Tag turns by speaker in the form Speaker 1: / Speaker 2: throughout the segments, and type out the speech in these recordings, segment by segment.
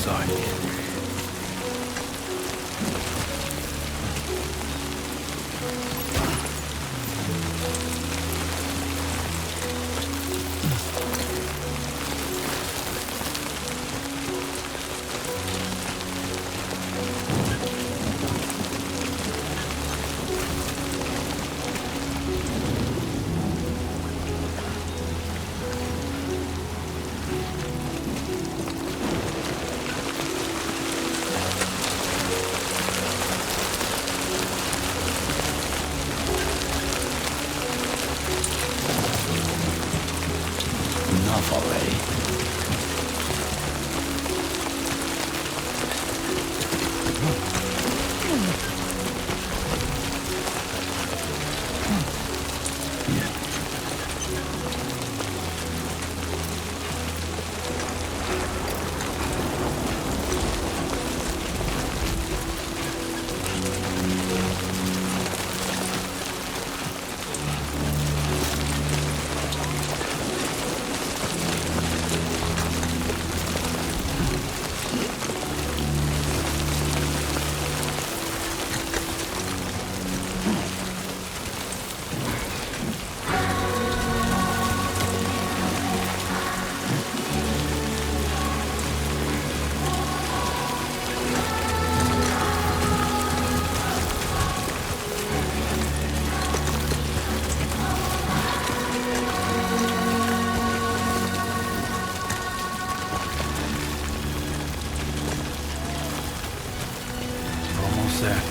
Speaker 1: outside. Enough already. Almost there.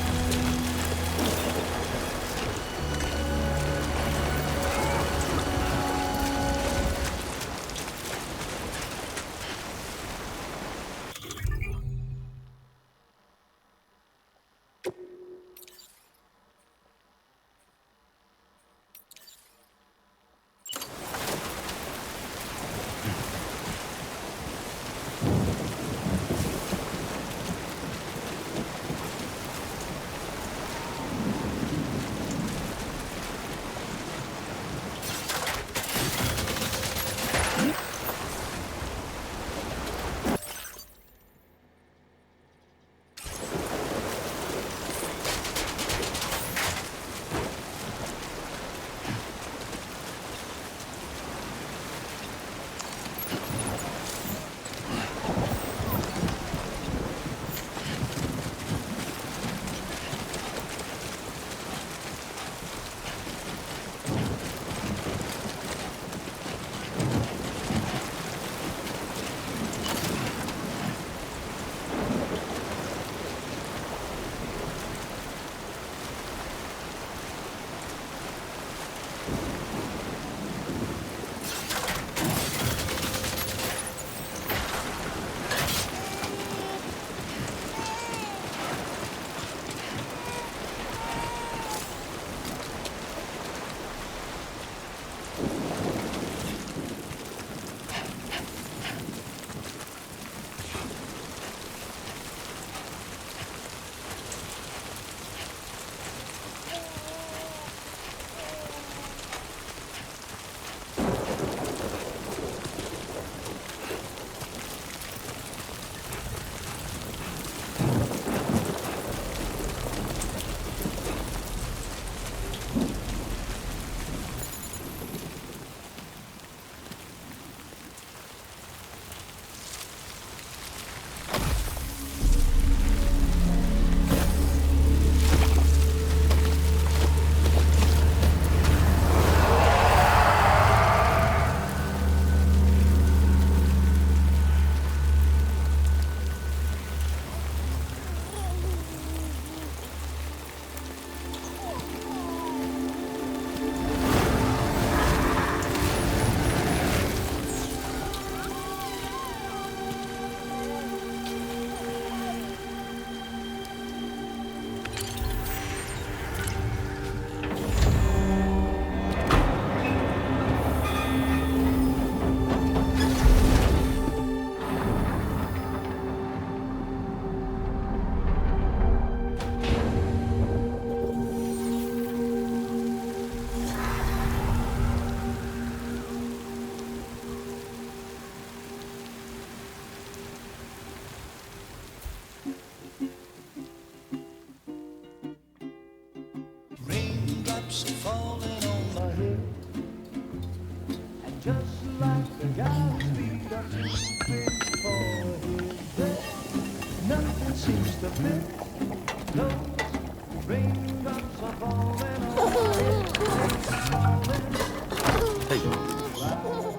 Speaker 1: Hey,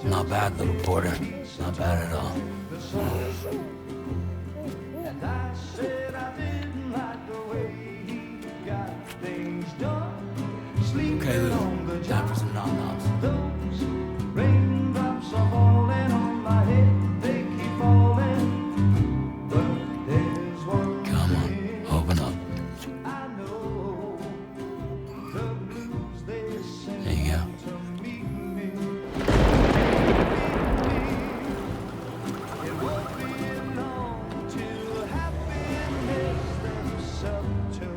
Speaker 1: not bad, little porter. Not bad at all. Okay, Lou. Time for some nom-noms.
Speaker 2: Raindrops are falling on my head, they keep falling. But there's one
Speaker 1: Come on, open up.
Speaker 2: I know, the blues they sing
Speaker 1: There you go.
Speaker 2: to meet me. It won't be long till happiness themselves to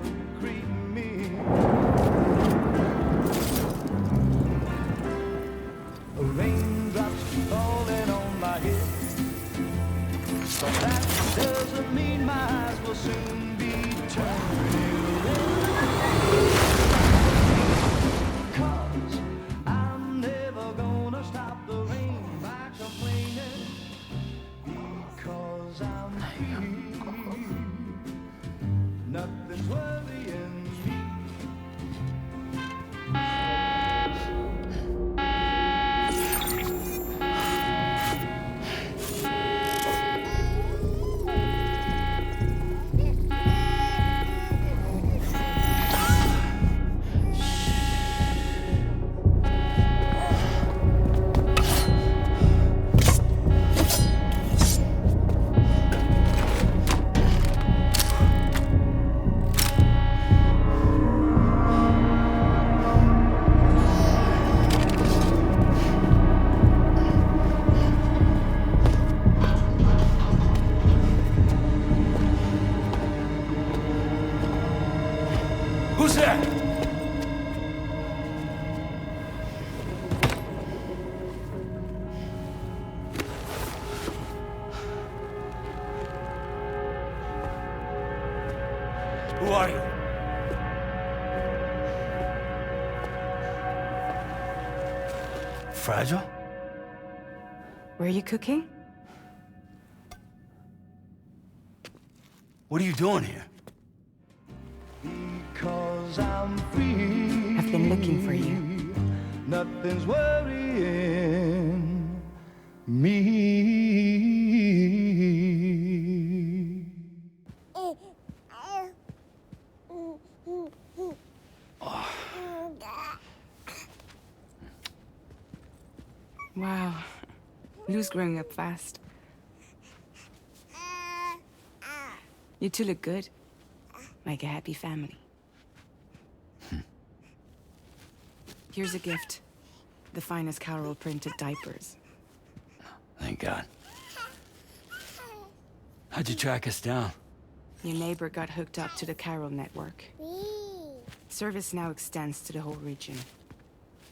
Speaker 2: greet me. Raindrops falling on my head, but that doesn't mean my eyes will soon be turning red. 'Cause I'm never gonna stop the rain by complaining, because I'm free. Nothing's worrying me.
Speaker 1: Who's there? Who are you? Fragile?
Speaker 3: Were you cooking?
Speaker 1: What are you doing here?
Speaker 2: Because I'm free.
Speaker 3: I've been looking for you.
Speaker 2: Nothing's worrying me.
Speaker 3: Wow. Lou's growing up fast. You two look good. Like a happy family. Here's a gift. The finest Carol printed diapers.
Speaker 1: Thank God. How'd you track us down?
Speaker 3: Your neighbor got hooked up to the Carol network. Service now extends to the whole region.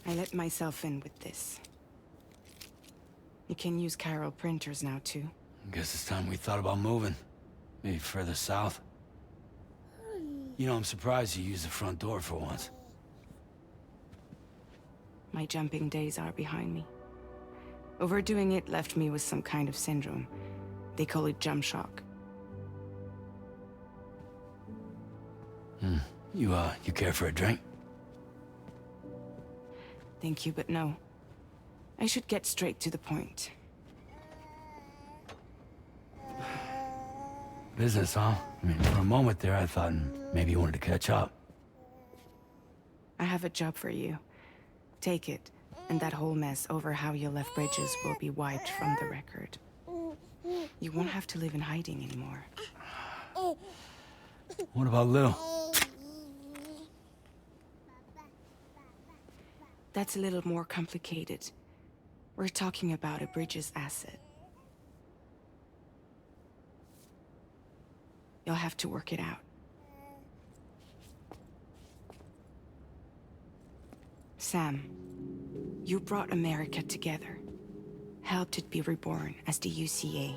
Speaker 3: I let myself in with this. You can use Carol printers now, too.
Speaker 1: Guess it's time we thought about moving. Maybe further south. You know, I'm surprised you used the front door for once.
Speaker 3: My jumping days are behind me. Overdoing it left me with some kind of syndrome. They call it jump shock.
Speaker 1: You care for a drink?
Speaker 3: Thank you, but no. I should get straight to the point.
Speaker 1: Business, huh? I mean, for a moment there, I thought maybe you wanted to catch up.
Speaker 3: I have a job for you. Take it, and that whole mess over how you left bridges will be wiped from the record. You won't have to live in hiding anymore.
Speaker 1: What about Lil?
Speaker 3: That's a little more complicated. We're talking about a bridges asset. You'll have to work it out. Sam, you brought America together. Helped it be reborn as the UCA.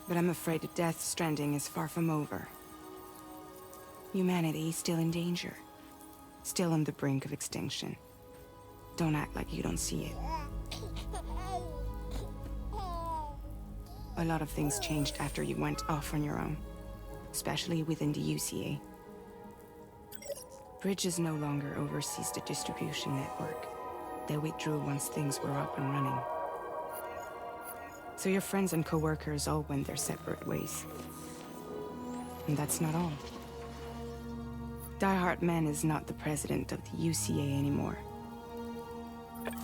Speaker 3: But I'm afraid the Death Stranding is far from over. Humanity is still in danger. Still on the brink of extinction. Don't act like you don't see it. A lot of things changed after you went off on your own. Especially within the UCA. Bridges no longer oversees the distribution network. They withdrew once things were up and running. So your friends and co-workers all went their separate ways. And that's not all. Die Hartman is not the president of the UCA anymore.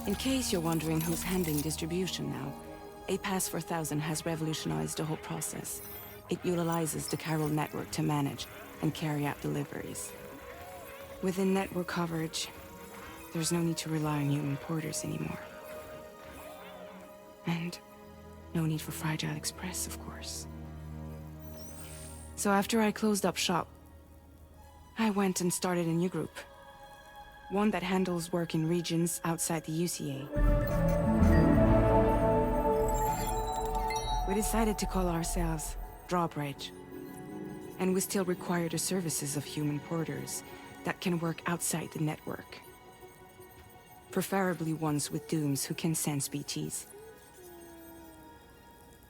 Speaker 3: In case you're wondering who's handling distribution now, A Pass 4000 has revolutionized the whole process. It utilizes the chiral network to manage and carry out deliveries. Within network coverage, there's no need to rely on human porters anymore. And no need for Fragile Express, of course. So after I closed up shop, I went and started a new group. One that handles work in regions outside the UCA. We decided to call ourselves Drawbridge. And we still require the services of human porters that can work outside the network. Preferably ones with dooms who can sense BTs.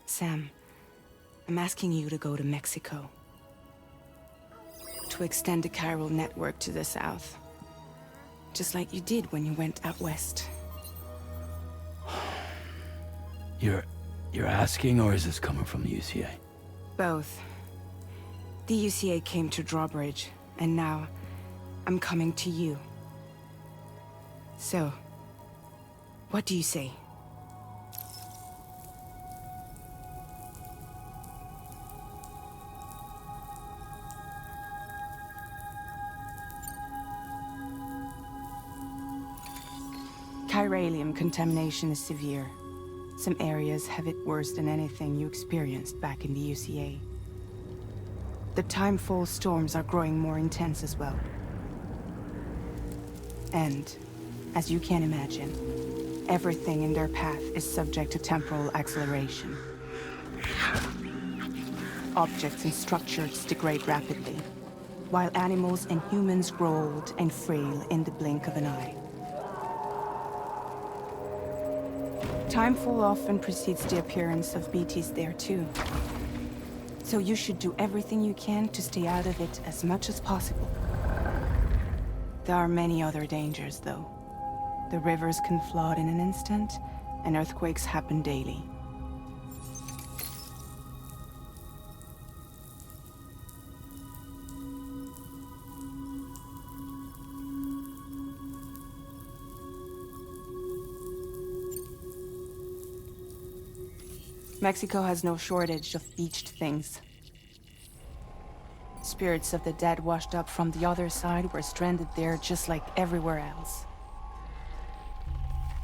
Speaker 3: Sam, I'm asking you to go to Mexico. To extend the chiral network to the south. Just like you did when you went out west.
Speaker 1: You're asking, or is this coming from the UCA?
Speaker 3: Both. The UCA came to Drawbridge, and now I'm coming to you. So, what do you say? Chiralium contamination is severe. Some areas have it worse than anything you experienced back in the UCA. The timefall storms are growing more intense as well. And, as you can imagine, everything in their path is subject to temporal acceleration. Objects and structures degrade rapidly, while animals and humans grow old and frail in the blink of an eye. Timefall often precedes the appearance of BTs there too. So you should do everything you can to stay out of it as much as possible. There are many other dangers, though. The rivers can flood in an instant, and earthquakes happen daily. Mexico has no shortage of beached things. Spirits of the dead washed up from the other side were stranded there just like everywhere else.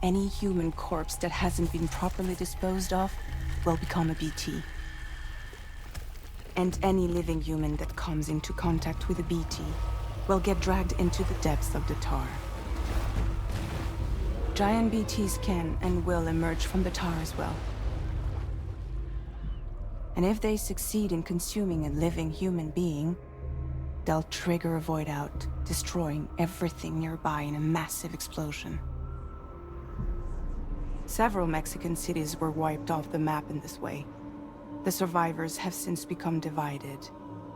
Speaker 3: Any human corpse that hasn't been properly disposed of will become a BT. And any living human that comes into contact with a BT will get dragged into the depths of the tar. Giant BTs can and will emerge from the tar as well. And if they succeed in consuming a living human being, they'll trigger a void out, destroying everything nearby in a massive explosion. Several Mexican cities were wiped off the map in this way. The survivors have since become divided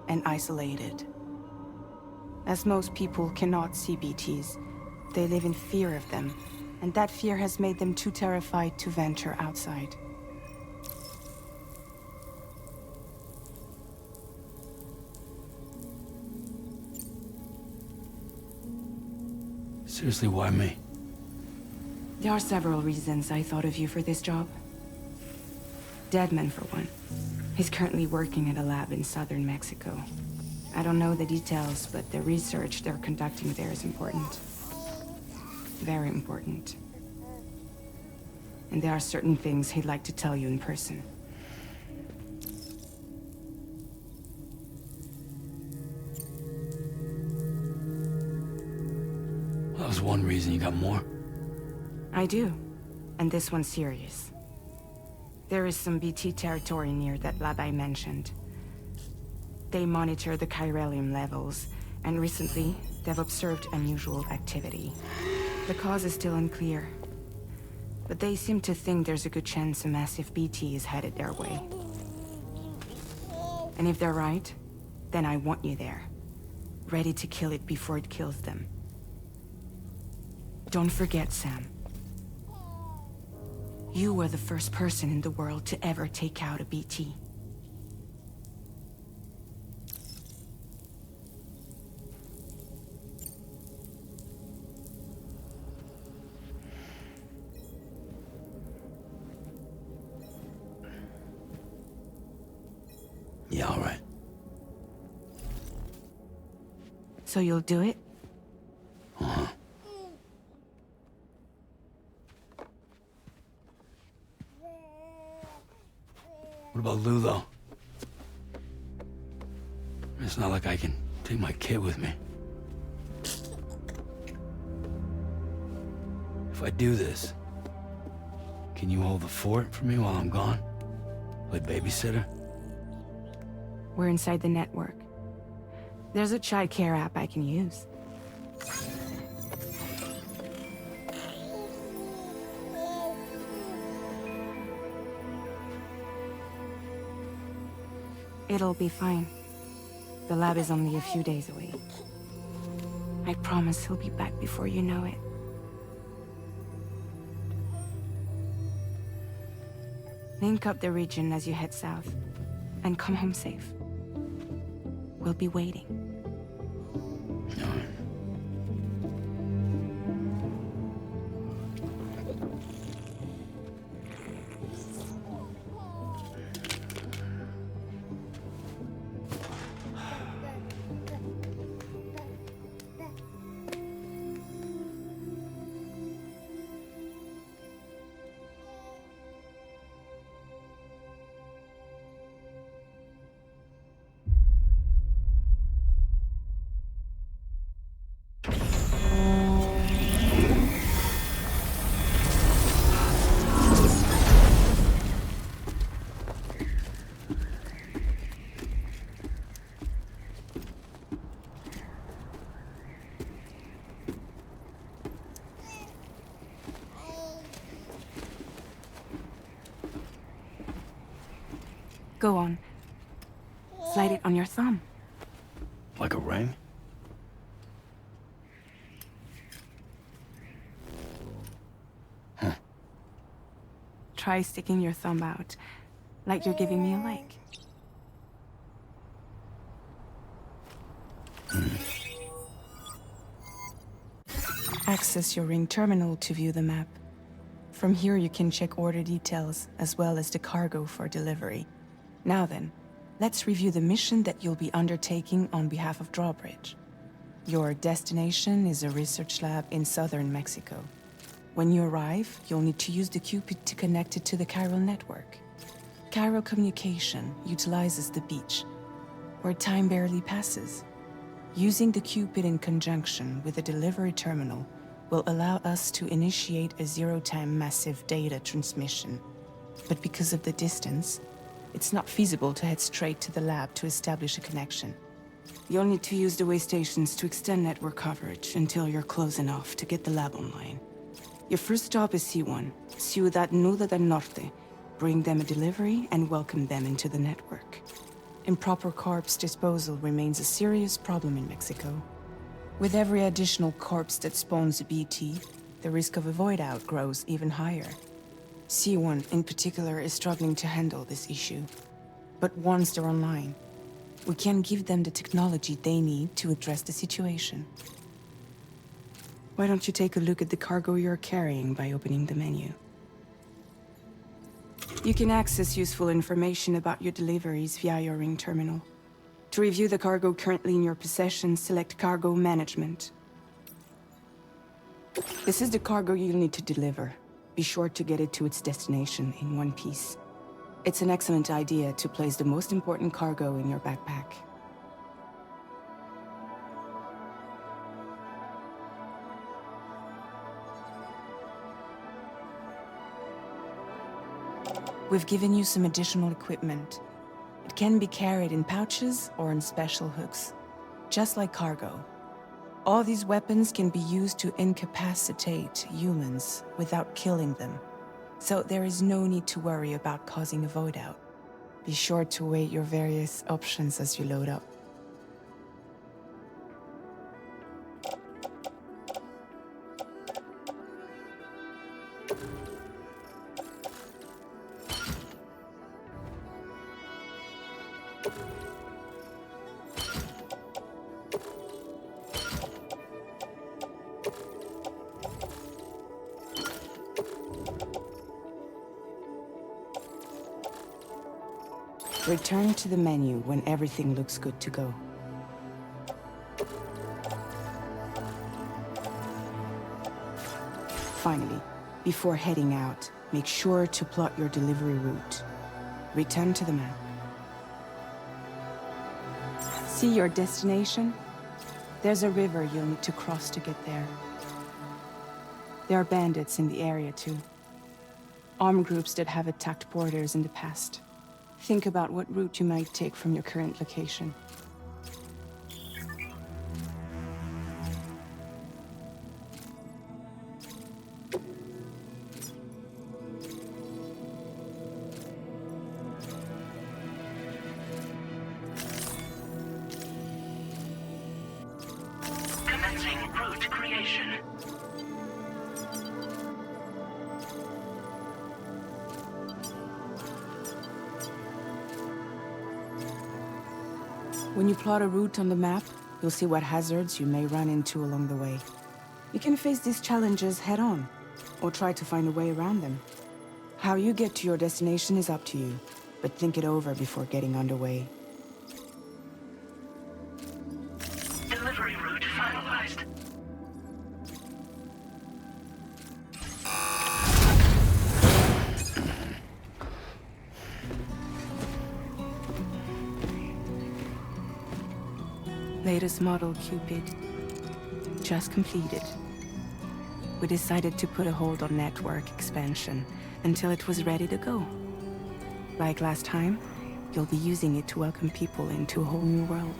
Speaker 3: and isolated. As most people cannot see BTs, they live in fear of them, and that fear has made them too terrified to venture outside.
Speaker 1: Seriously, why me?
Speaker 3: There are several reasons I thought of you for this job. Deadman, for one. He's currently working at a lab in southern Mexico. I don't know the details, but the research they're conducting there is important. Very important. And there are certain things he'd like to tell you in person.
Speaker 1: That was one reason. You got more?
Speaker 3: I do. And this one's serious. There is some BT territory near that lab I mentioned. They monitor the chiralium levels And recently, they've observed unusual activity. The cause is still unclear, but they seem to think there's a good chance a massive BT is headed their way. And if they're right, then I want you there, ready to kill it before it kills them. Don't forget, Sam. You were the first person in the world to ever take out a BT.
Speaker 1: Yeah, all right.
Speaker 3: So you'll do it?
Speaker 1: Uh-huh. What about Lou, though? It's not like I can take my kid with me. If I do this, can you hold the fort for me while I'm gone? Play babysitter?
Speaker 3: We're inside the network. There's a child care app I can use. It'll be fine. The lab is only a few days away. I promise he'll be back before you know it. Link up the region as you head south, and come home safe. We'll be waiting.
Speaker 1: All right.
Speaker 3: Go on. Slide it on your thumb.
Speaker 1: Like a ring? Huh.
Speaker 3: Try sticking your thumb out, like you're giving me a like. Access your ring terminal to view the map. From here you can check order details, as well as the cargo for delivery. Now then, let's review the mission that you'll be undertaking on behalf of Drawbridge. Your destination is a research lab in southern Mexico. When you arrive, you'll need to use the Cupid to connect it to the chiral network. Chiral communication utilizes the beach, where time barely passes. Using the Cupid in conjunction with the delivery terminal will allow us to initiate a zero-time massive data transmission. But because of the distance, it's not feasible to head straight to the lab to establish a connection. You'll need to use the way stations to extend network coverage until you're close enough to get the lab online. Your first stop is C1, Ciudad Nuda del Norte. Bring them a delivery and welcome them into the network. Improper corpse disposal remains a serious problem in Mexico. With every additional corpse that spawns a BT, the risk of a void out grows even higher. C1 in particular is struggling to handle this issue. But once they're online, we can give them the technology they need to address the situation. Why don't you take a look at the cargo you're carrying by opening the menu? You can access useful information about your deliveries via your ring terminal. To review the cargo currently in your possession, select Cargo Management. This is the cargo you'll need to deliver. Be sure to get it to its destination in one piece. It's an excellent idea to place the most important cargo in your backpack. We've given you some additional equipment. It can be carried in pouches or in special hooks. just like cargo. All these weapons can be used to incapacitate humans without killing them. So there is no need to worry about causing a void out. Be sure to weigh your various options as you load up. Return to the menu when everything looks good to go. Finally, before heading out, make sure to plot your delivery route. Return to the map. See your destination? There's a river you'll need to cross to get there. There are bandits in the area too. Armed groups that have attacked borders in the past. Think about what route you might take from your current location.
Speaker 4: Commencing route creation.
Speaker 3: When you plot a route on the map, you'll see what hazards you may run into along the way. You can face these challenges head-on, or try to find a way around them. How you get to your destination is up to you, but think it over before getting underway.
Speaker 4: Delivery route finalized.
Speaker 3: Latest model Cupid. Just completed. We decided to put a hold on network expansion until it was ready to go. Like last time, you'll be using it to welcome people into a whole new world.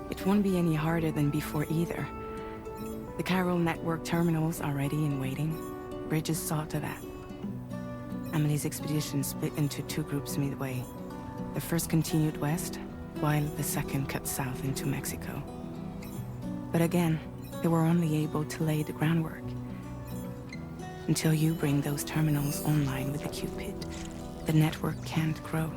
Speaker 3: It won't be any harder than before either. The Carol network terminals are ready and waiting. Bridges saw to that. Emily's expedition split into two groups midway. The first continued west, while the second cut south into Mexico. But again, they were only able to lay the groundwork. Until you bring those terminals online with the Cupid, the network can't grow.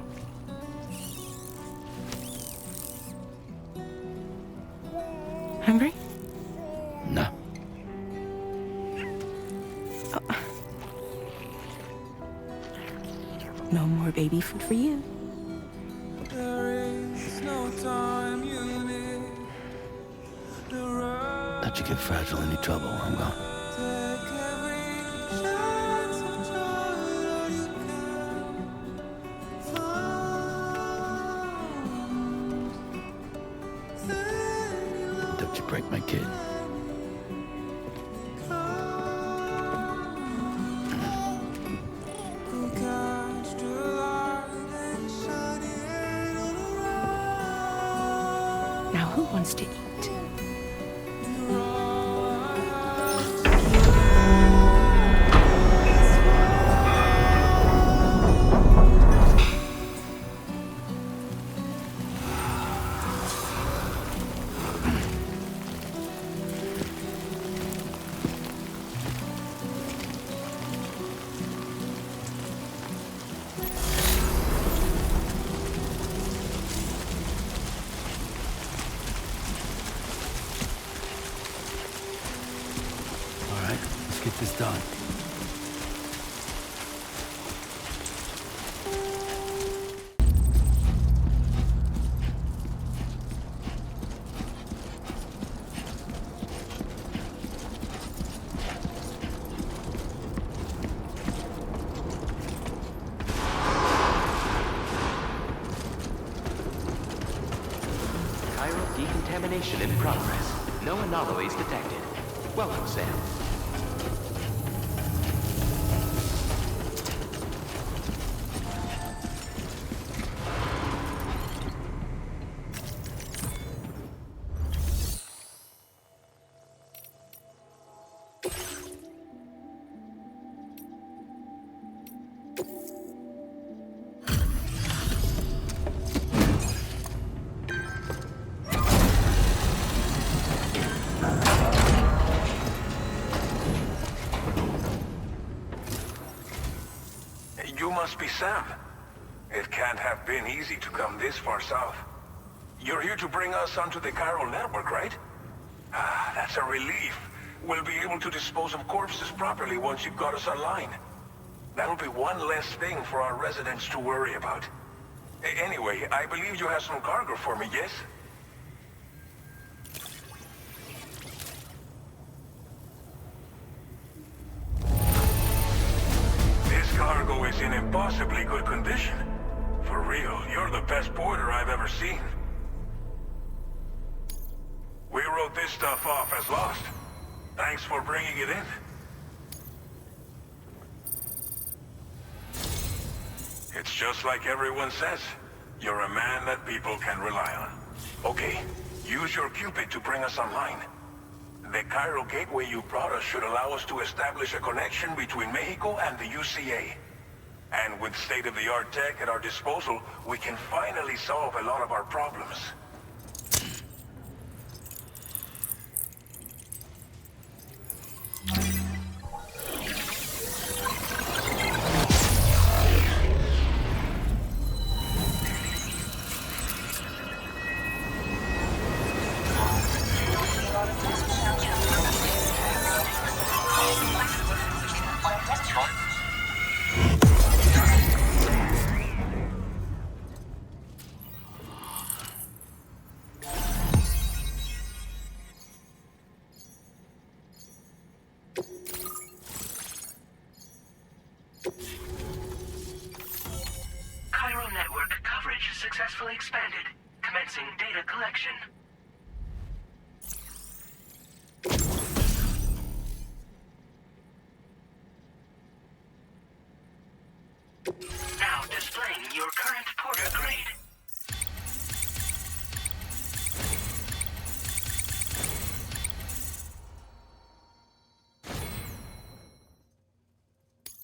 Speaker 3: Hungry?
Speaker 1: No.
Speaker 3: No more baby food for you.
Speaker 1: Let you get fragile, any trouble, I'm gone. Don't you break my kid.
Speaker 3: Now who wants to eat?
Speaker 1: Get this done.
Speaker 5: Chiral decontamination in progress. No anomalies detected. Well done, Sam.
Speaker 6: You must be Sam. It can't have been easy to come this far south. You're here to bring us onto the chiral network, right? Ah, that's a relief. We'll be able to dispose of corpses properly once you've got us online. That'll be one less thing for our residents to worry about. Anyway, I believe you have some cargo for me, yes? This cargo is in impossibly good condition. For real, you're the best porter I've ever seen. We wrote this stuff off as lost. Thanks for bringing it in. It's just like everyone says. You're a man that people can rely on. Okay, use your Cupid to bring us online. The chiral gateway you brought us should allow us to establish a connection between Mexico and the UCA. And with state-of-the-art tech at our disposal, we can finally solve a lot of our problems.
Speaker 4: Chiral network coverage successfully expanded. Commencing data collection. Now displaying your current porter grade.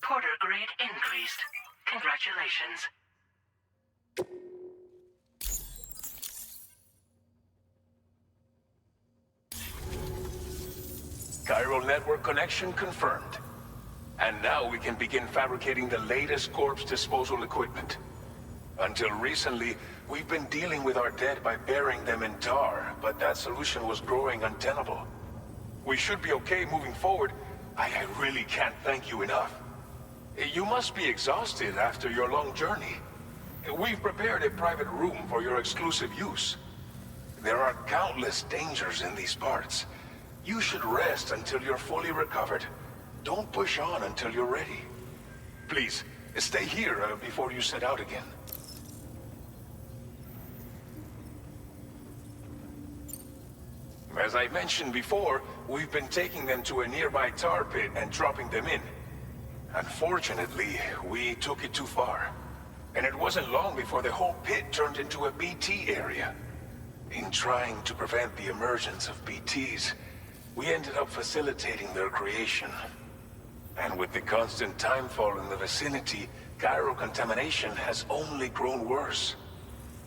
Speaker 4: Porter grade increased. Congratulations.
Speaker 6: Chiral network connection confirmed. And now we can begin fabricating the latest corpse disposal equipment. Until recently, we've been dealing with our dead by burying them in tar, but that solution was growing untenable. We should be okay moving forward. I really can't thank you enough. You must be exhausted after your long journey. We've prepared a private room for your exclusive use. There are countless dangers in these parts. You should rest until you're fully recovered. Don't push on until you're ready. Please, stay here before you set out again. As I mentioned before, we've been taking them to a nearby tar pit and dropping them in. Unfortunately, we took it too far. And it wasn't long before the whole pit turned into a BT area. In trying to prevent the emergence of BTs, we ended up facilitating their creation. And with the constant timefall in the vicinity, chiral contamination has only grown worse.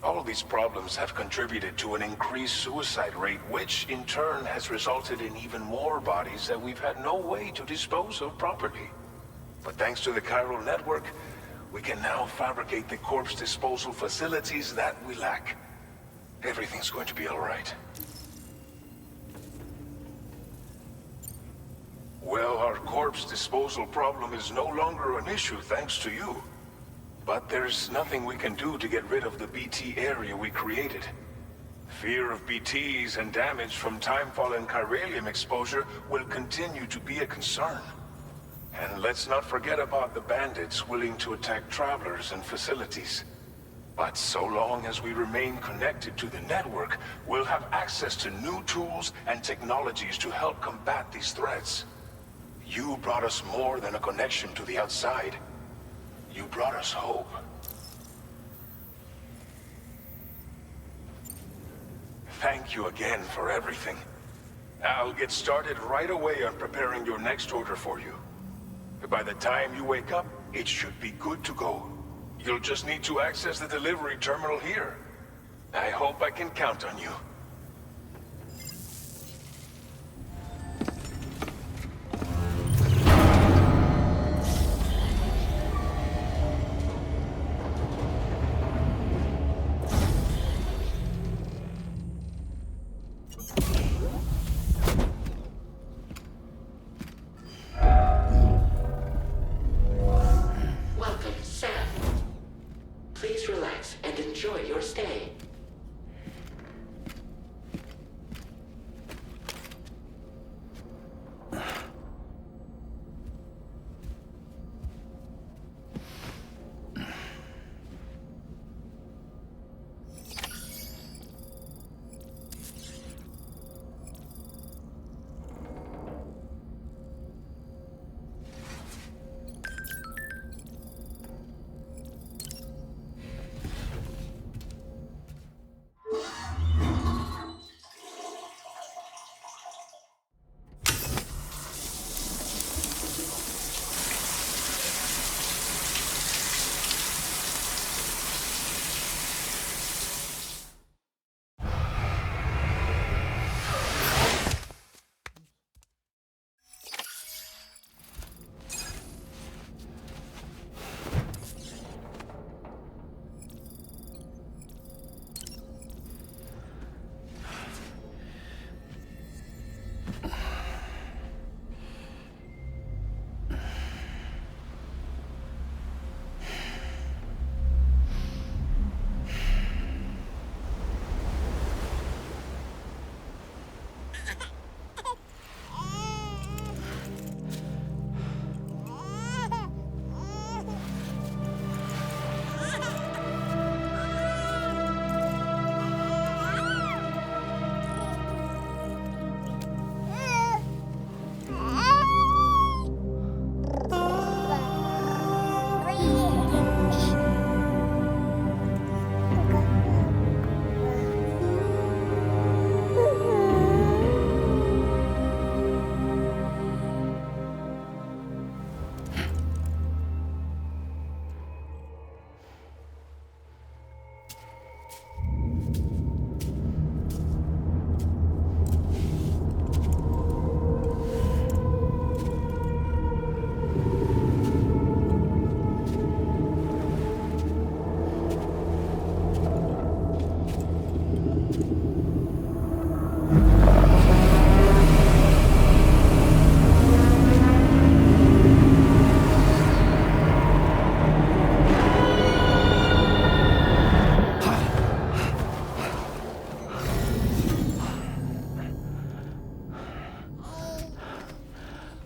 Speaker 6: All of these problems have contributed to an increased suicide rate, which in turn has resulted in even more bodies that we've had no way to dispose of properly. But thanks to the chiral network, we can now fabricate the corpse disposal facilities that we lack. Everything's going to be all right. Well, our corpse disposal problem is no longer an issue thanks to you. But there's nothing we can do to get rid of the BT area we created. Fear of BTs and damage from timefall and chiralium exposure will continue to be a concern. And let's not forget about the bandits willing to attack travelers and facilities. But so long as we remain connected to the network, we'll have access to new tools and technologies to help combat these threats. You brought us more than a connection to the outside. You brought us hope. Thank you again for everything. I'll get started right away on preparing your next order for you. By the time you wake up, it should be good to go. You'll just need to access the delivery terminal here. I hope I can count on you.
Speaker 5: Welcome, Sam. Please relax and enjoy your stay.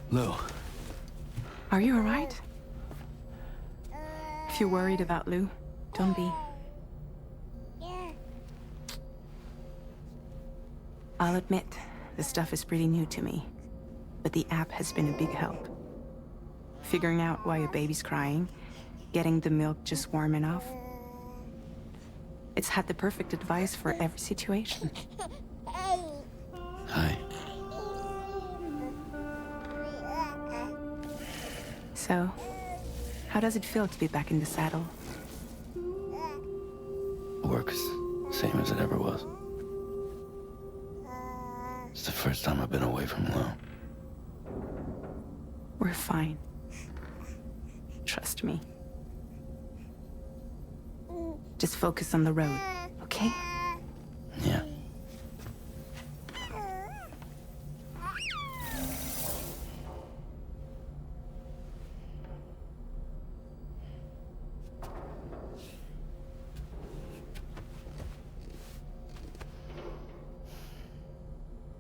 Speaker 1: Lou,
Speaker 3: Are you alright? If you're worried about Lou, don't be. I'll admit, this stuff is pretty new to me, but the app has been a big help. Figuring out why a baby's crying, getting the milk just warm enough. It's had the perfect advice for every situation.
Speaker 1: hi.
Speaker 3: So, how does it feel to be back in the saddle?
Speaker 1: Works same as it ever was. It's the first time I've been away from Lou.
Speaker 3: We're fine. Trust me. Just focus on the road, okay?
Speaker 1: Yeah.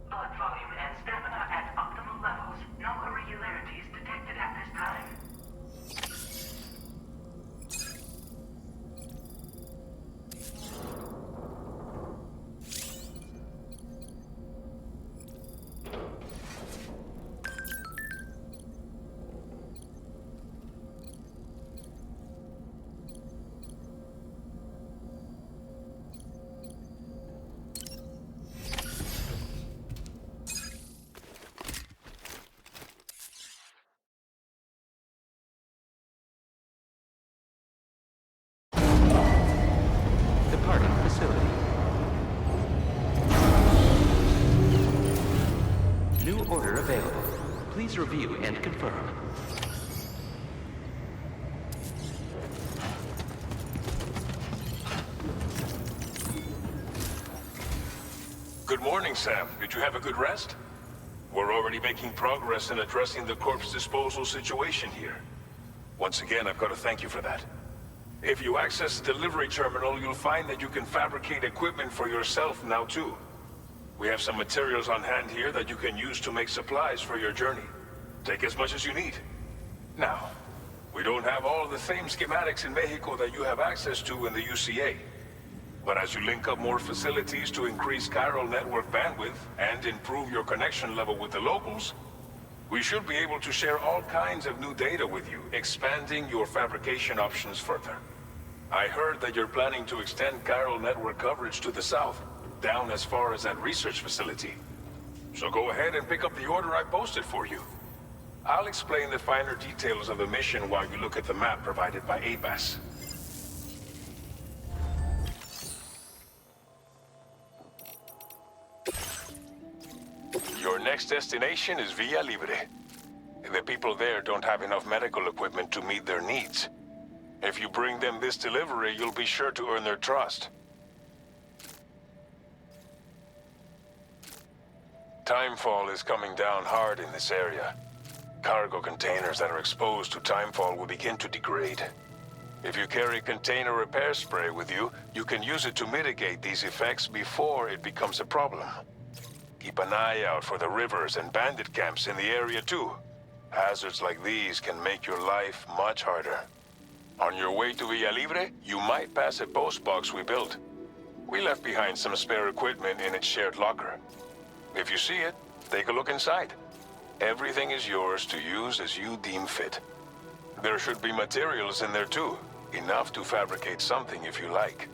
Speaker 4: Blood volume and stamina at optimal levels. No irregularities detected at this time.
Speaker 5: Please review and confirm.
Speaker 6: Good morning, Sam. Did you have a good rest? We're already making progress in addressing the corpse disposal situation here. Once again, I've got to thank you for that. If you access the delivery terminal, you'll find that you can fabricate equipment for yourself now too. We have some materials on hand here that you can use to make supplies for your journey. Take as much as you need. Now, we don't have all the same schematics in Mexico that you have access to in the UCA. But as you link up more facilities to increase chiral network bandwidth and improve your connection level with the locals, we should be able to share all kinds of new data with you, expanding your fabrication options further. I heard that you're planning to extend chiral network coverage to the south, down as far as that research facility. So go ahead and pick up the order I posted for you. I'll explain the finer details of the mission while you look at the map provided by ABAS. Your next destination is Villa Libre. The people there don't have enough medical equipment to meet their needs. If you bring them this delivery, you'll be sure to earn their trust. Timefall is coming down hard in this area. Cargo containers that are exposed to timefall will begin to degrade. If you carry container repair spray with you, you can use it to mitigate these effects before it becomes a problem. Keep an eye out for the rivers and bandit camps in the area too. Hazards like these can make your life much harder. On your way to Villa Libre, you might pass a post box we built. We left behind some spare equipment in its shared locker. If you see it, take a look inside. Everything is yours to use as you deem fit. There should be materials in there too, enough to fabricate something if you like.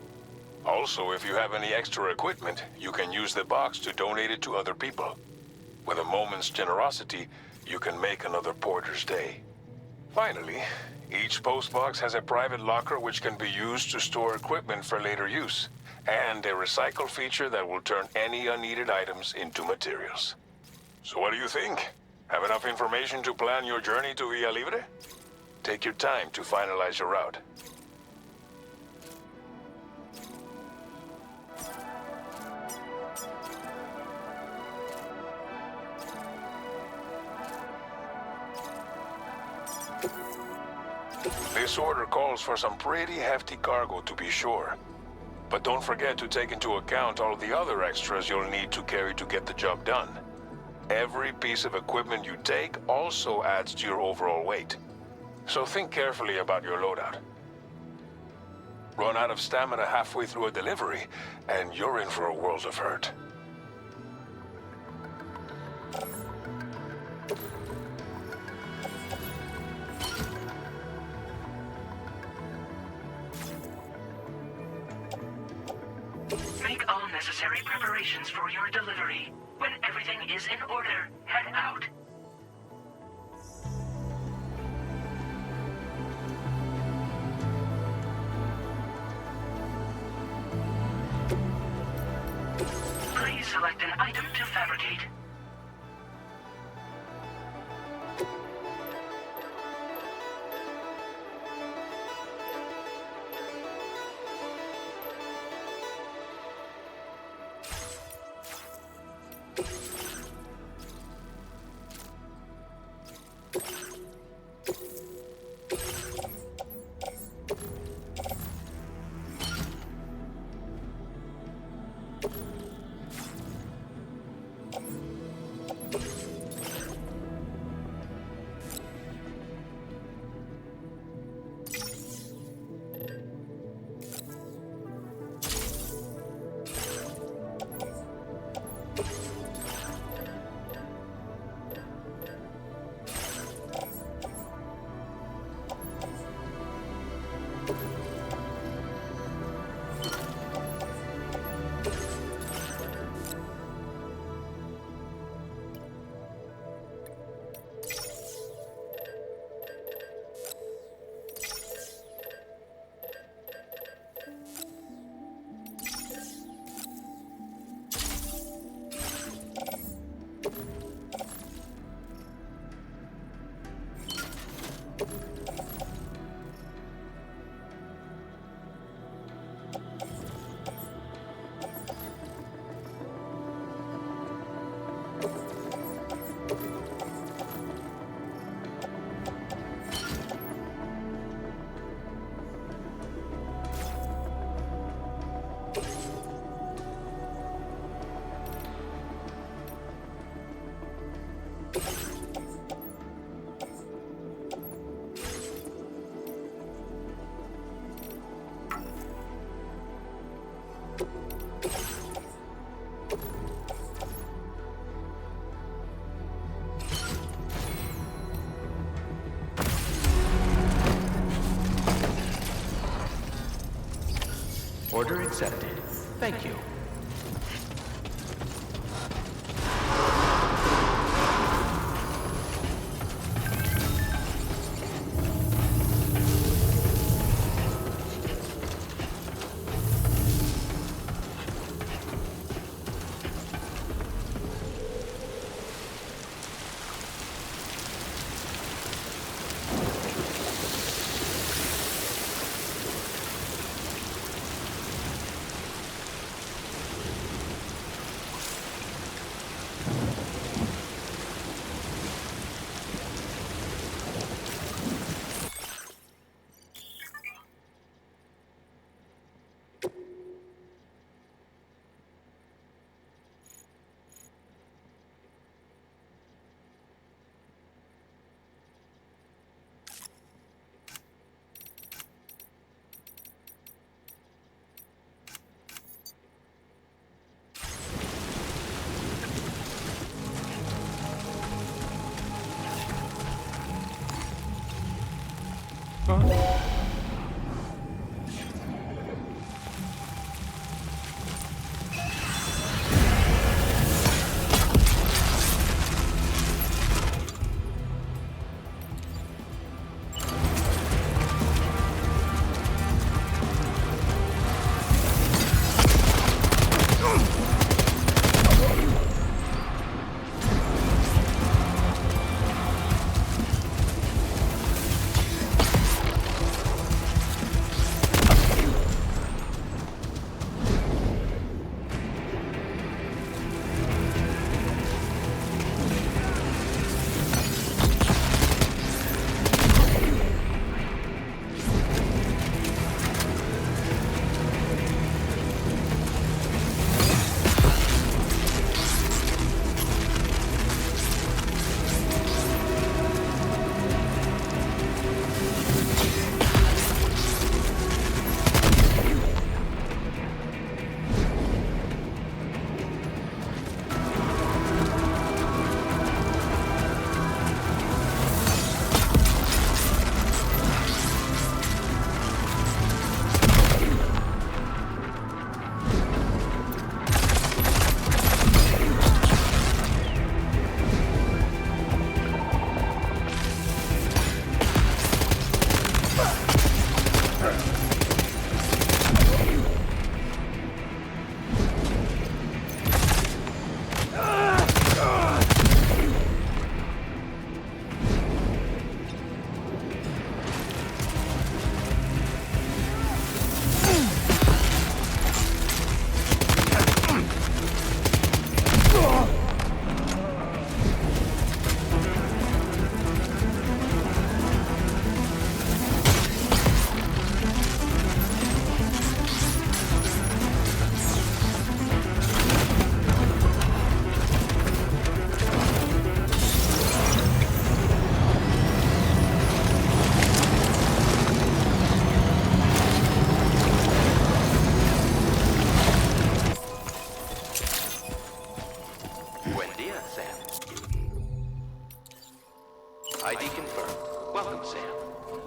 Speaker 6: Also, if you have any extra equipment, you can use the box to donate it to other people. With a moment's generosity, you can make another porter's day. Finally, each postbox has a private locker which can be used to store equipment for later use, and a recycle feature that will turn any unneeded items into materials. So what do you think? Have enough information to plan your journey to Villa Libre? Take your time to finalize your route. This order calls for some pretty hefty cargo to be sure. But don't forget to take into account all the other extras you'll need to carry to get the job done. Every piece of equipment you take also adds to your overall weight. So think carefully about your loadout. Run out of stamina halfway through a delivery, and you're in for a world of hurt.
Speaker 4: Make all necessary preparations for your delivery. When everything is in order, head out. Please select an item to fabricate.
Speaker 7: Order accepted. Thank you. ID confirmed. Welcome, Sam.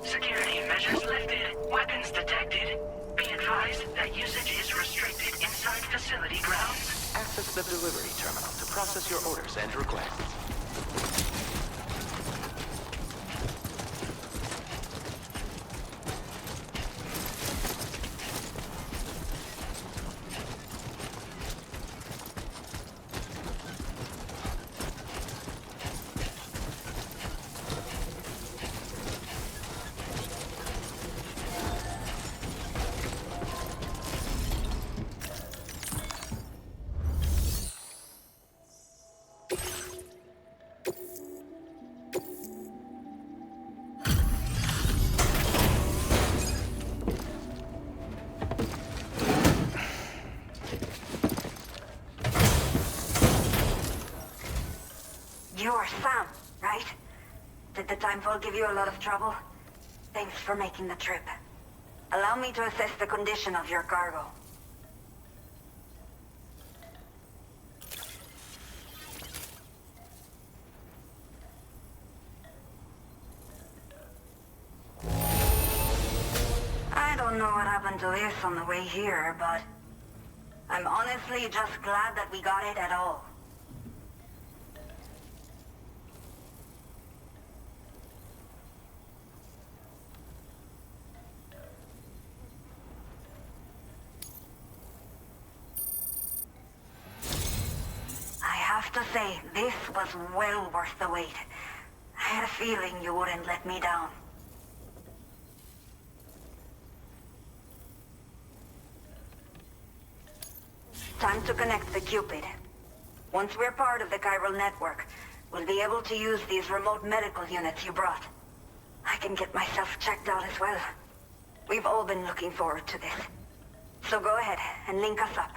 Speaker 4: Security measures lifted. Weapons detected. Be advised that usage is restricted inside facility grounds.
Speaker 7: Access the delivery terminal to process your orders and requests.
Speaker 8: You're Sam, right? Did the timefall give you a lot of trouble? Thanks for making the trip. Allow me to assess the condition of your cargo. I don't don't know what happened to this on the way here, but I'm honestly just glad that we got it at all. I have to say, this was well worth the wait. I had a feeling you wouldn't let me down. Time to connect the Cupid. Once we're part of the chiral network, we'll be able to use these remote medical units you brought. I can get myself checked out as well. We've all been looking forward to this. So go ahead and link us up.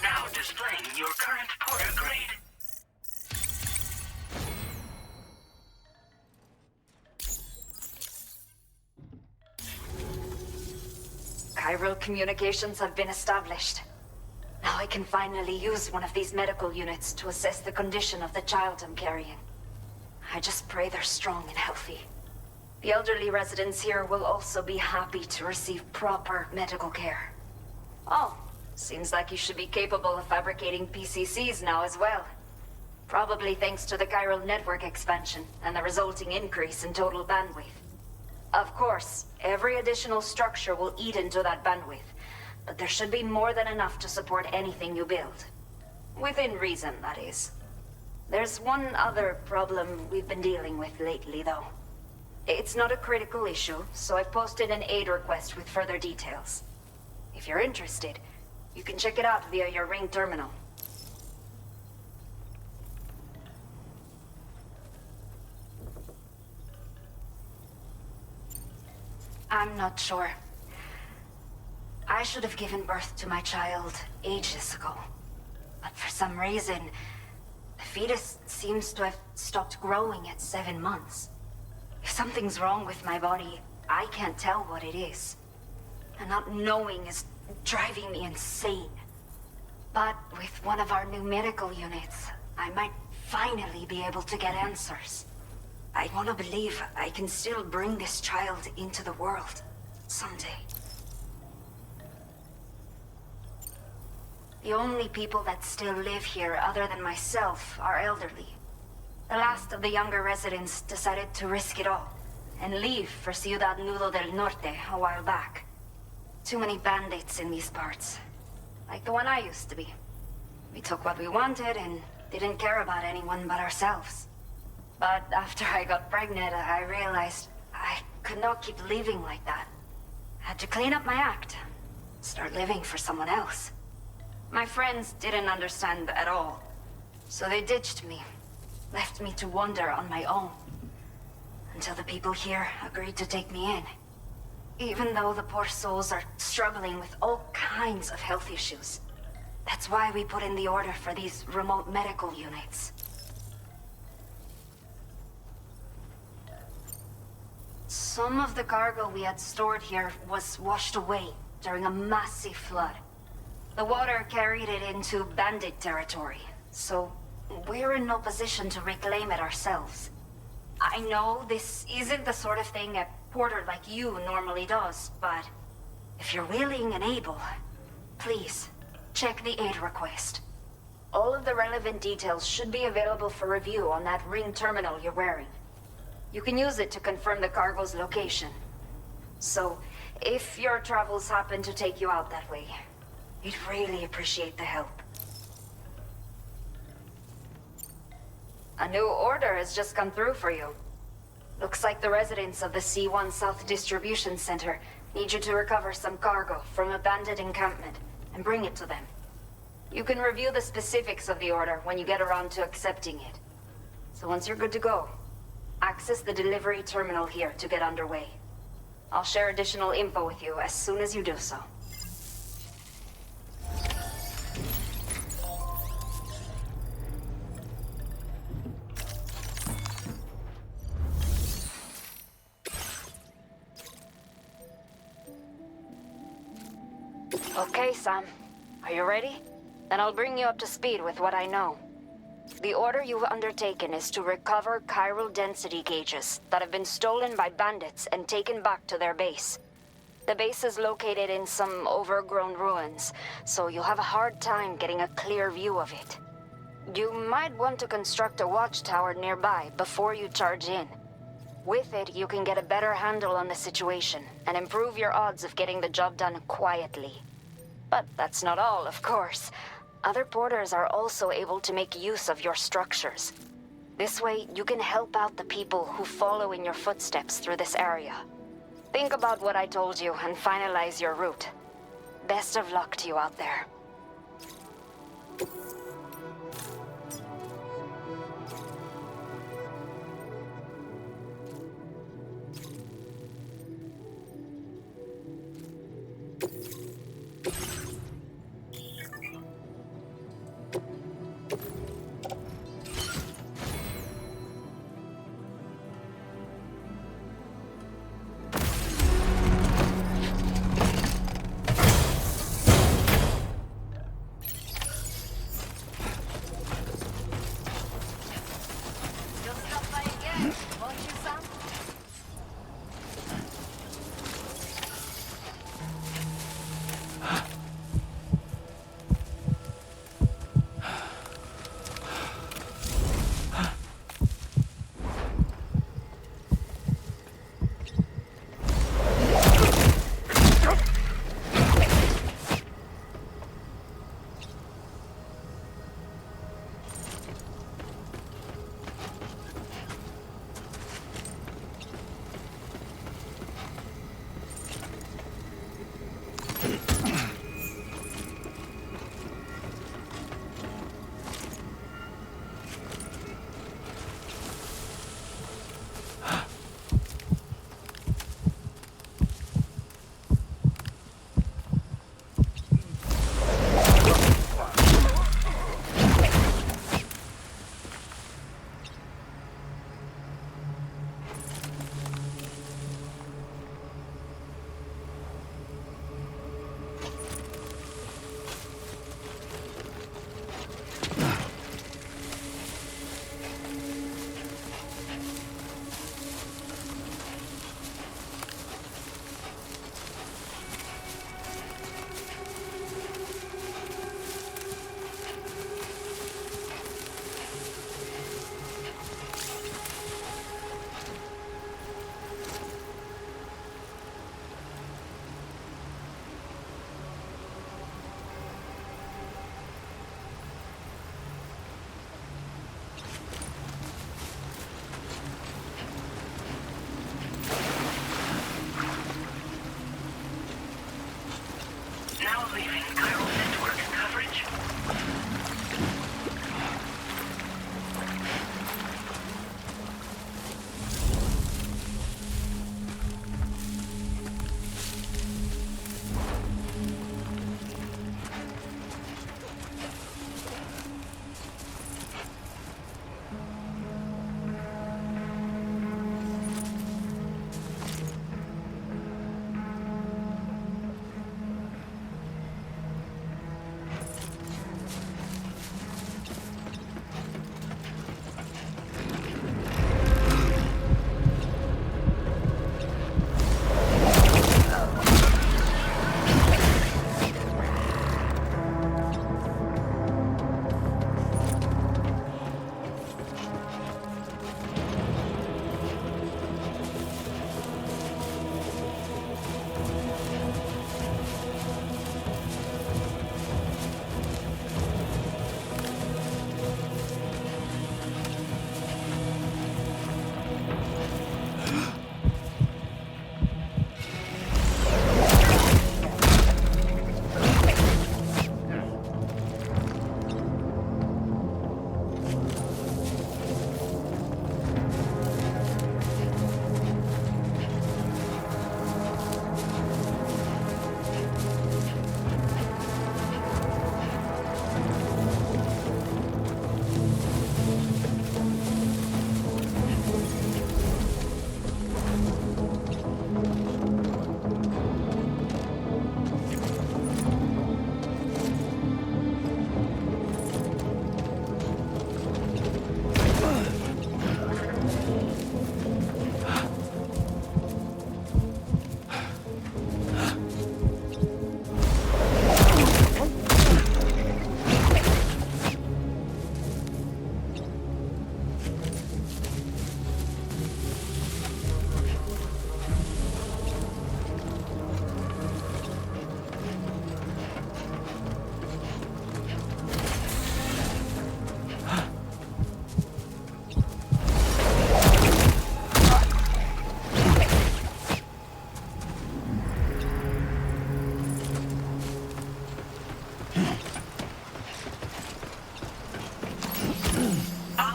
Speaker 4: Now displaying your current porter grade.
Speaker 9: Chiral communications have been established. Now I can finally use one of these medical units to assess the condition of the child I'm carrying. I just pray they're strong and healthy. The elderly residents here will also be happy to receive proper medical care. Oh, seems like you should be capable of fabricating PCCs now as well. Probably thanks to the chiral network expansion and the resulting increase in total bandwidth. Of course, every additional structure will eat into that bandwidth, but there should be more than enough to support anything you build. Within reason, that is. There's one other problem we've been dealing with lately, though. It's not a critical issue, so I've posted an aid request with further details. If you're interested, you can check it out via your ring terminal. I'm not sure. I should have given birth to my child ages ago. But for some reason, the fetus seems to have stopped growing at 7 months. If something's wrong with my body, I can't tell what it is. And not knowing is driving me insane. But with one of our new medical units, I might finally be able to get answers. I want to believe I can still bring this child into the world someday. The only people that still live here other than myself are elderly. The last of the younger residents decided to risk it all and leave for Ciudad Nudo del Norte a while back. Too many bandits in these parts. Like the one I used to be. We took what we wanted and didn't care about anyone but ourselves. But after I got pregnant, I realized I could not keep living like that. Had to clean up my act. Start living for someone else. My friends didn't understand at all. So they ditched me. Left me to wander on my own. Until the people here agreed to take me in. Even though the poor souls are struggling with all kinds of health issues. That's why we put in the order for these remote medical units. Some of the cargo we had stored here was washed away during a massive flood. The water carried it into bandit territory, so we're in no position to reclaim it ourselves. I know this isn't the sort of thing a porter like you normally does, but if you're willing and able, please, check the aid request. All of the relevant details should be available for review on that ring terminal you're wearing. You can use it to confirm the cargo's location. So, if your travels happen to take you out that way, we'd really appreciate the help. A new order has just come through for you. Looks like the residents of the C1 South Distribution Center need you to recover some cargo from a bandit encampment and bring it to them. You can review the specifics of the order when you get around to accepting it. So once you're good to go, access the delivery terminal here to get underway. I'll share additional info with you as soon as you do so. Okay, Sam. Are you ready? Then I'll bring you up to speed with what I know. The order you've undertaken is to recover chiral density gauges that have been stolen by bandits and taken back to their base. The base is located in some overgrown ruins, so you'll have a hard time getting a clear view of it. You might want to construct a watchtower nearby before you charge in. With it, you can get a better handle on the situation and improve your odds of getting the job done quietly. But that's not all, of course. Other porters are also able to make use of your structures. This way, you can help out the people who follow in your footsteps through this area. Think about what I told you and finalize your route. Best of luck to you out there.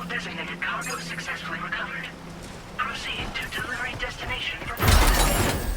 Speaker 4: Designated cargo successfully recovered. Proceed to delivery destination for processing.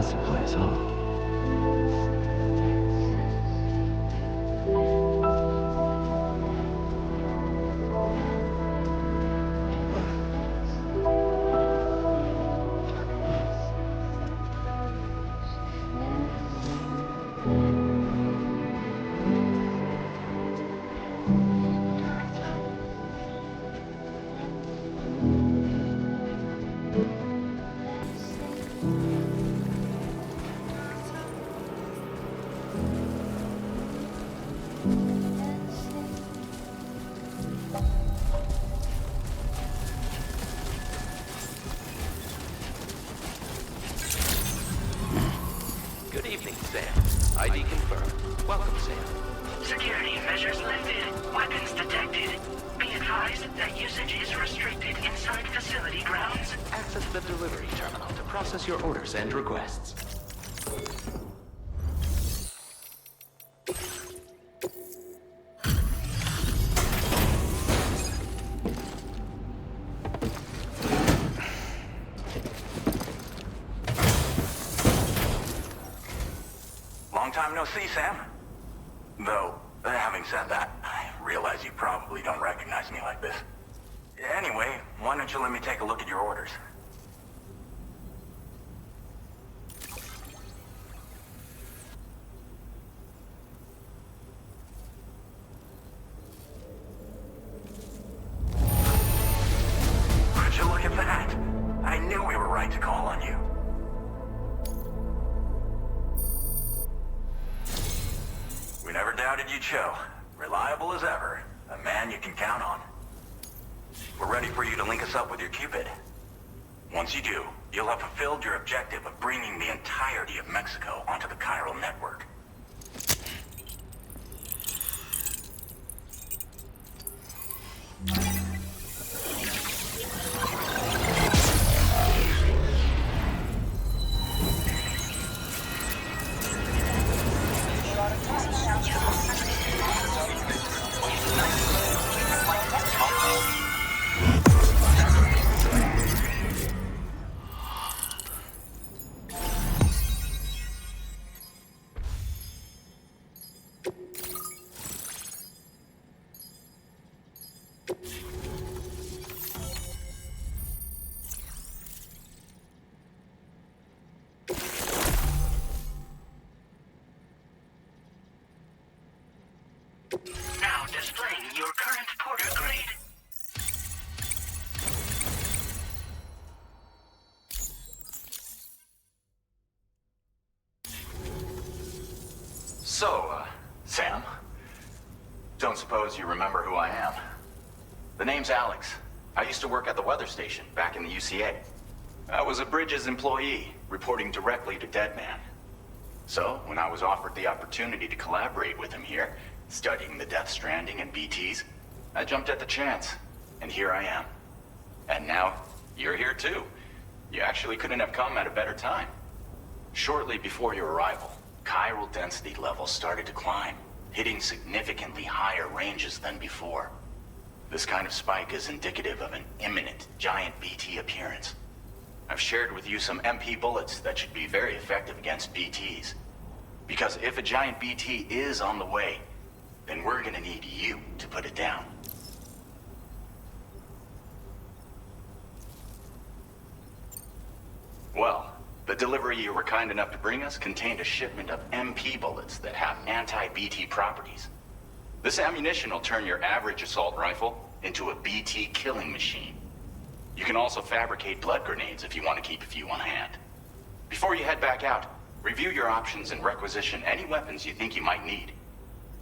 Speaker 2: That's the place, huh?
Speaker 7: Good evening, Sam. ID confirmed. Welcome, Sam.
Speaker 4: Security measures lifted. Weapons detected. Be advised that usage is restricted inside facility grounds.
Speaker 7: Access the delivery terminal to process your orders and requests.
Speaker 10: Long time no see, Sam. Though, having said that, I realize you probably don't recognize me like this. Anyway, why don't you let me take a look at your orders? Would you look at that? I knew we were right to call on you. We never doubted you'd show. Reliable as ever. A man you can count on. We're ready for you to link us up with your Cupid. Once you do, you'll have fulfilled your objective of bringing the entirety of Mexico onto the chiral network.
Speaker 4: Now displaying your current porter grade.
Speaker 10: So, Sam, don't suppose you remember who I am? The name's Alex. I used to work at the weather station back in the UCA. I was a Bridges employee, reporting directly to Deadman. So, when I was offered the opportunity to collaborate with him here, studying the Death Stranding and BTs, I jumped at the chance, and here I am. And now, you're here too. You actually couldn't have come at a better time. Shortly before your arrival, chiral density levels started to climb, hitting significantly higher ranges than before. This kind of spike is indicative of an imminent giant BT appearance. I've shared with you some MP bullets that should be very effective against BTs. Because if a giant BT is on the way, then we're gonna need you to put it down. Well, the delivery you were kind enough to bring us contained a shipment of MP bullets that have anti-BT properties. This ammunition will turn your average assault rifle into a BT killing machine. You can also fabricate blood grenades if you want to keep a few on hand. Before you head back out, review your options and requisition any weapons you think you might need.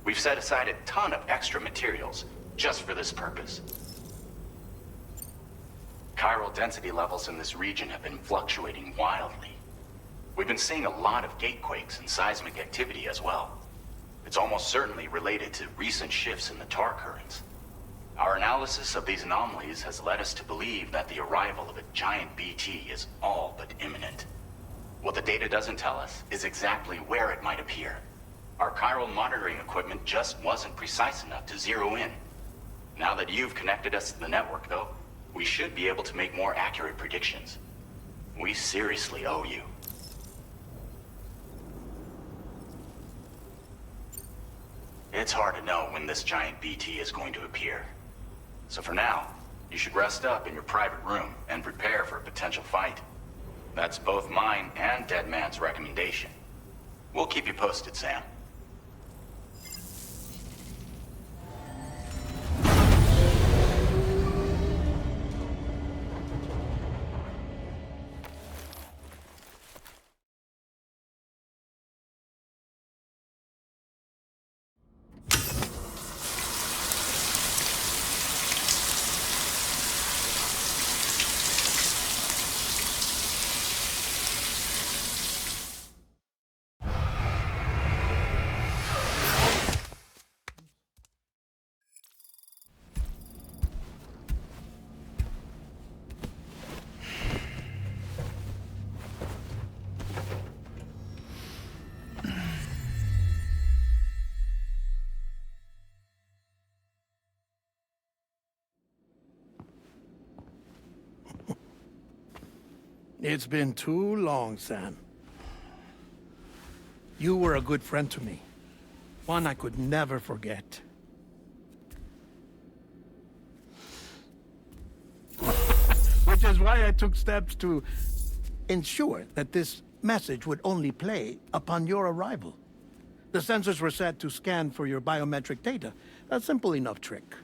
Speaker 10: We've set aside a ton of extra materials just for this purpose. Chiral density levels in this region have been fluctuating wildly. We've been seeing a lot of gatequakes and seismic activity as well. It's almost certainly related to recent shifts in the tar currents. Our analysis of these anomalies has led us to believe that the arrival of a giant BT is all but imminent. What the data doesn't tell us is exactly where it might appear. Our chiral monitoring equipment just wasn't precise enough to zero in. Now that you've connected us to the network, though, we should be able to make more accurate predictions. We seriously owe you. It's hard to know when this giant BT is going to appear. So for now, you should rest up in your private room and prepare for a potential fight. That's both mine and Deadman's recommendation. We'll keep you posted, Sam.
Speaker 11: It's been too long, Sam. You were a good friend to me. One I could never forget. Which is why I took steps to ensure that this message would only play upon your arrival. The sensors were set to scan for your biometric data. A simple enough trick.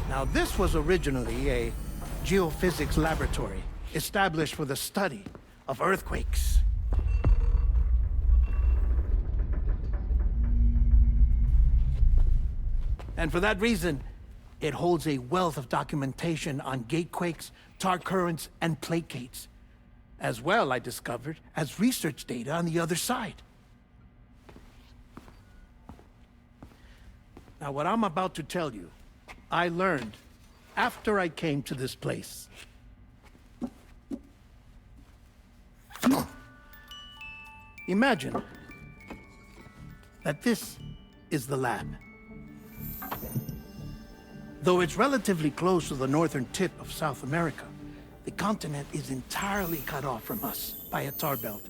Speaker 11: Now, this was originally a geophysics laboratory established for the study of earthquakes. And for that reason, it holds a wealth of documentation on gatequakes, tar currents, and placates. As well, I discovered, as research data on the other side. Now, what I'm about to tell you, I learned after I came to this place. Imagine that this is the lab. Though it's relatively close to the northern tip of South America, the continent is entirely cut off from us by a tar belt.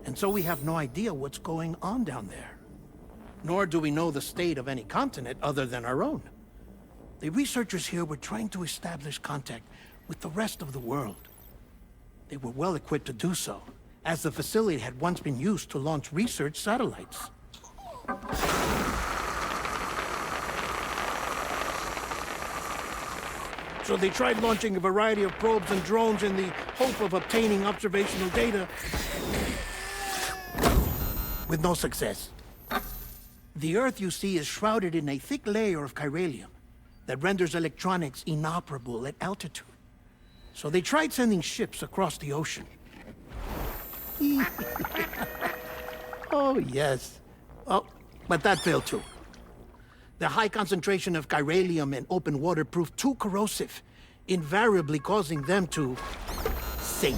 Speaker 11: And so we have no idea what's going on down there. Nor do we know the state of any continent other than our own. The researchers here were trying to establish contact with the rest of the world. They were well equipped to do so, as the facility had once been used to launch research satellites. So they tried launching a variety of probes and drones in the hope of obtaining observational data, with no success. The Earth, you see, is shrouded in a thick layer of chiralium that renders electronics inoperable at altitude. So they tried sending ships across the ocean. Oh, yes. Oh, but that failed too. The high concentration of chiralium in open water proved too corrosive, invariably causing them to sink.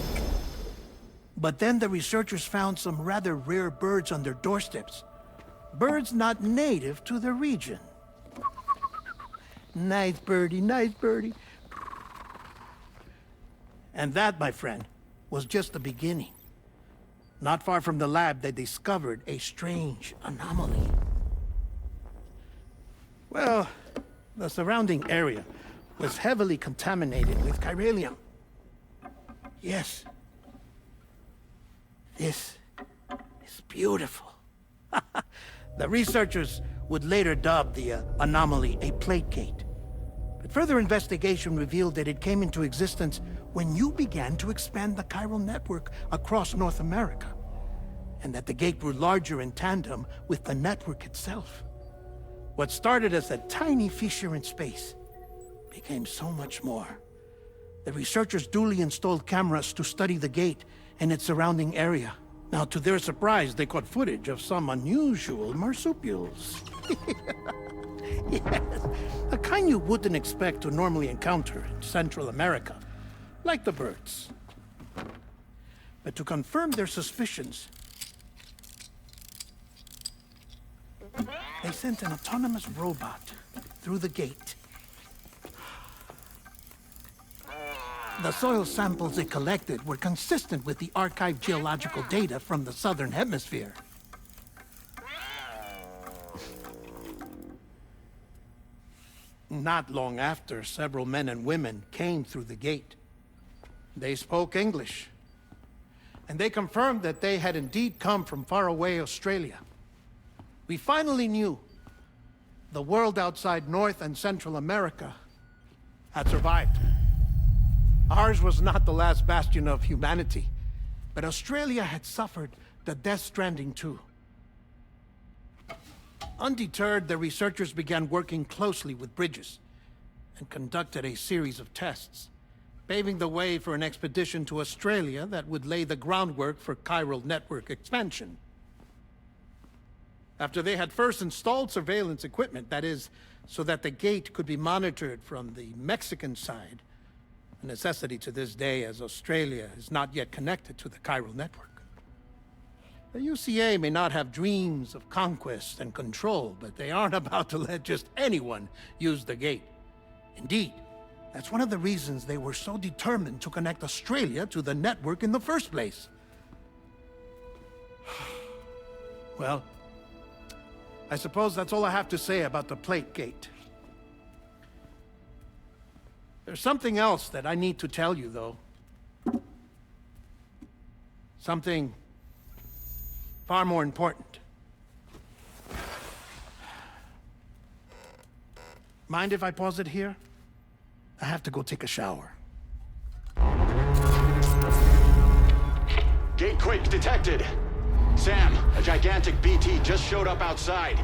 Speaker 11: But then the researchers found some rather rare birds on their doorsteps. Birds not native to the region. Nice birdie, nice birdie. And that, my friend, was just the beginning. Not far from the lab, they discovered a strange anomaly. Well, the surrounding area was heavily contaminated with chiralium. Yes. This is beautiful. The researchers would later dub the anomaly a placate. But further investigation revealed that it came into existence when you began to expand the chiral network across North America, and that the gate grew larger in tandem with the network itself. What started as a tiny fissure in space became so much more. The researchers duly installed cameras to study the gate and its surrounding area. Now, to their surprise, they caught footage of some unusual marsupials. Yes, a kind you wouldn't expect to normally encounter in Central America, like the birds. But to confirm their suspicions, they sent an autonomous robot through the gate. The soil samples it collected were consistent with the archived geological data from the southern hemisphere. Not long after, several men and women came through the gate. They spoke English, and they confirmed that they had indeed come from faraway Australia. We finally knew the world outside North and Central America had survived. Ours was not the last bastion of humanity, but Australia had suffered the Death Stranding too. Undeterred, the researchers began working closely with Bridges and conducted a series of tests, paving the way for an expedition to Australia that would lay the groundwork for chiral network expansion. After they had first installed surveillance equipment, that is, so that the gate could be monitored from the Mexican side, a necessity to this day as Australia is not yet connected to the chiral network. The UCA may not have dreams of conquest and control, but they aren't about to let just anyone use the gate. Indeed, that's one of the reasons they were so determined to connect Australia to the network in the first place. Well, I suppose that's all I have to say about the plate gate. There's something else that I need to tell you, though. Something far more important. Mind if I pause it here? I have to go take a shower.
Speaker 10: Gate quake detected. Sam, a gigantic BT just showed up outside.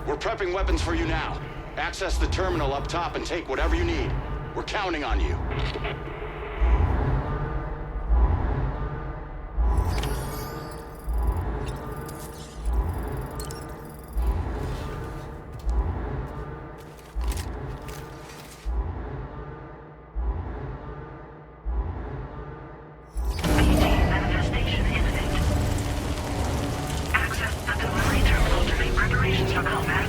Speaker 10: We're prepping weapons for you now. Access the terminal up top and take whatever you need. We're counting on you.
Speaker 4: Manifestation imminent. Access the delivery terminal to make preparations for combat.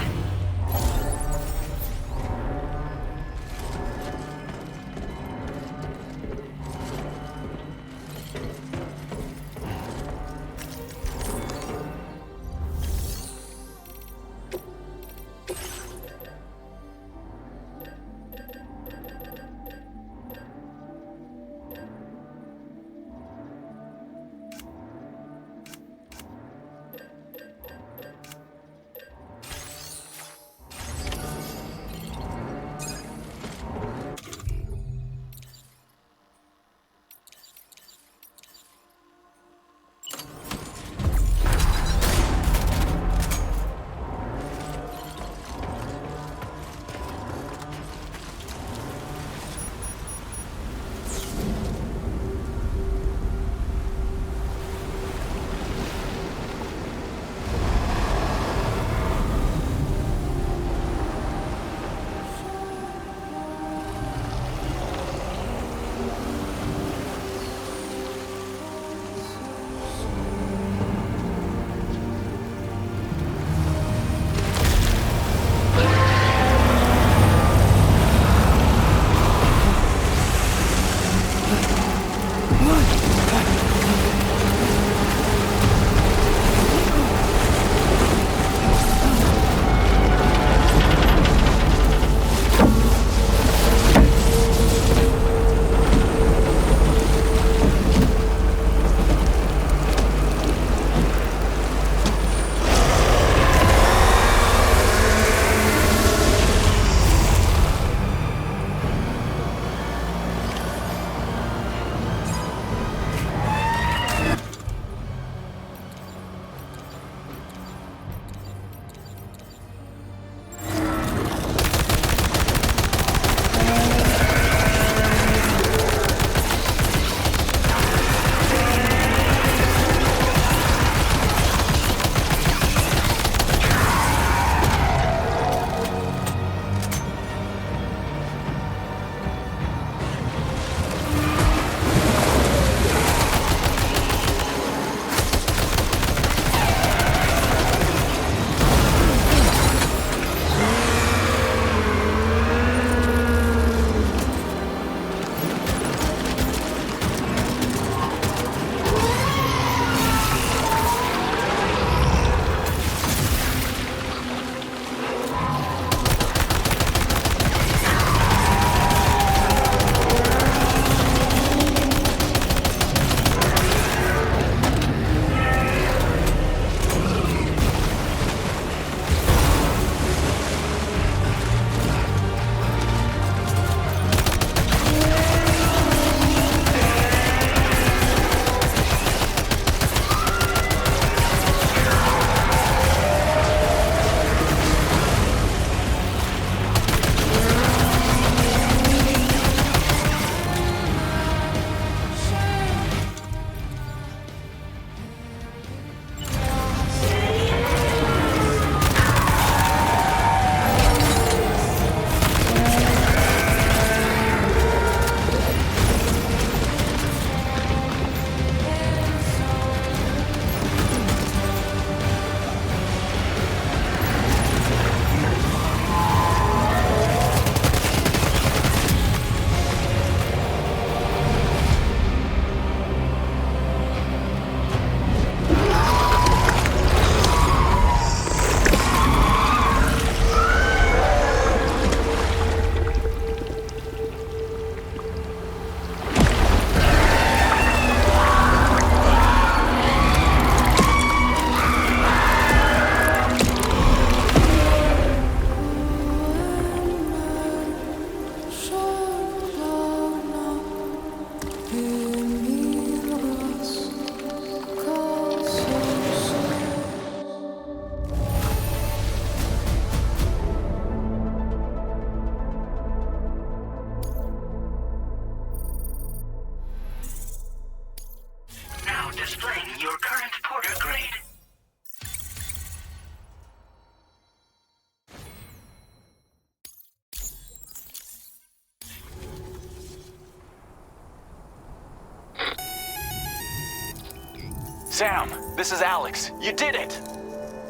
Speaker 10: Sam, this is Alex. You did it!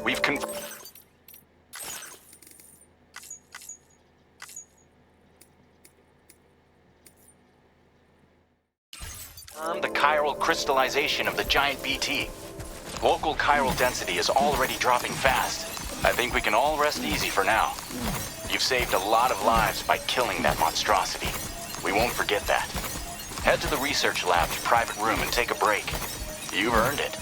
Speaker 10: We've confirmed the chiral crystallization of the giant BT. Local chiral density is already dropping fast. I think we can all rest easy for now. You've saved a lot of lives by killing that monstrosity. We won't forget that. Head to the research lab's private room and take a break. You've earned it.